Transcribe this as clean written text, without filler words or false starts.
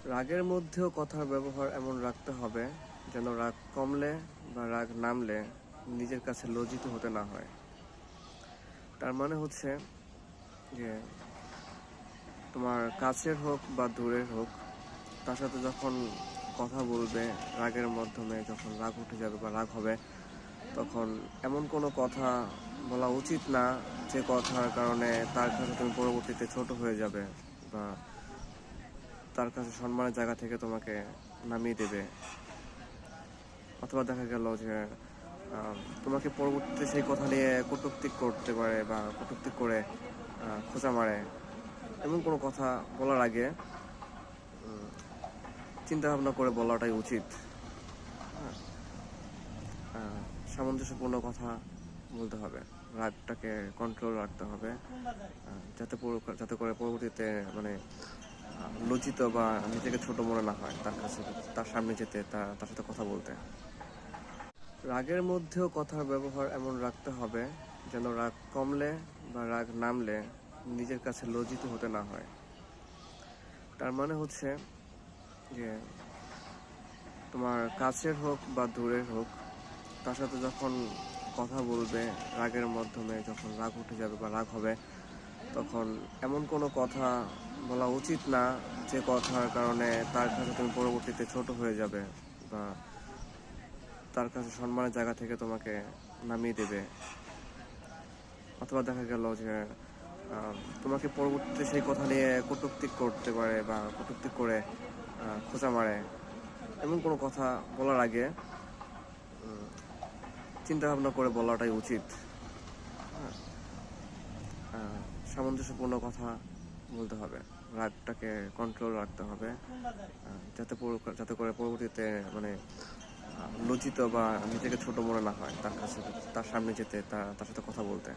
রাগের মধ্যেও কথার ব্যবহার এমন রাখতে হবে যেন রাগ কমলে বা রাগ নামলে নিজের কাছে লজ্জিত হতে না হয়। তার মানে হচ্ছে যে তোমার কাছের হোক বা দূরের হোক, তার সাথে যখন কথা বলবে রাগের মাধ্যমে, যখন রাগ উঠে যাবে বা রাগ হবে, তখন এমন কোনো কথা বলা উচিত না যে কথার কারণে তার কাছে তুমি পরবর্তীতে ছোট হয়ে যাবে বা তার কাছে সম্মানের জায়গা থেকে তোমাকে নামিয়ে দেবে। অথবা দেখা গেল যে তোমাকে পরবর্তীতে সেই কথা নিয়ে কটূক্তি করতে পারে বা কটূক্তি করে খোঁচা মারে। এমন কোনো কথা বলার আগে চিন্তা ভাবনা করে বলাটাই উচিত। হ্যাঁ, সামঞ্জস্যপূর্ণ কথা বলতে হবে, রাগটাকে কন্ট্রোল রাখতে হবে, যাতে করে পরবর্তীতে মানে লজ্জিত বা নিজেকে ছোট মনে না হয় তার কাছে, তার সামনে যেতে, তার সাথে কথা বলতে। রাগের মধ্যেও কথার ব্যবহার এমন রাখতে হবে যেন রাগ কমলে বা রাগ নামলে নিজের কাছে লজ্জিত হতে না হয়। তার মানে হচ্ছে যে তোমার কাছের হোক বা দূরের হোক, তার সাথে যখন কথা বলবে রাগের মাধ্যমে, যখন রাগ উঠে যাবে বা রাগ হবে, তখন এমন কোনো কথা বলা উচিত না যে কথার কারণে তার কাছে তুমি পরবর্তীতে ছোট হয়ে যাবে বা তার কাছে সম্মানের জায়গা থেকে তোমাকে নামিয়ে দেবে। অথবা দেখা গেল যে তোমাকে পরবর্তীতে সেই কথা নিয়ে কটূক্তি করতে পারে বা কটূক্তি করে খোঁচা মারে। এমন কোনো কথা বলার আগে চিন্তা ভাবনা করে বলাটাই উচিত। হ্যাঁ, সামঞ্জস্যপূর্ণ কথা বলতে হবে, রাগটাকে কন্ট্রোল রাখতে হবে, যাতে করে পরবর্তীতে মানে লজ্জিত বা নিজেকে ছোট মনে না হয় তার কাছে, তার সামনে যেতে, তার সাথে কথা বলতে।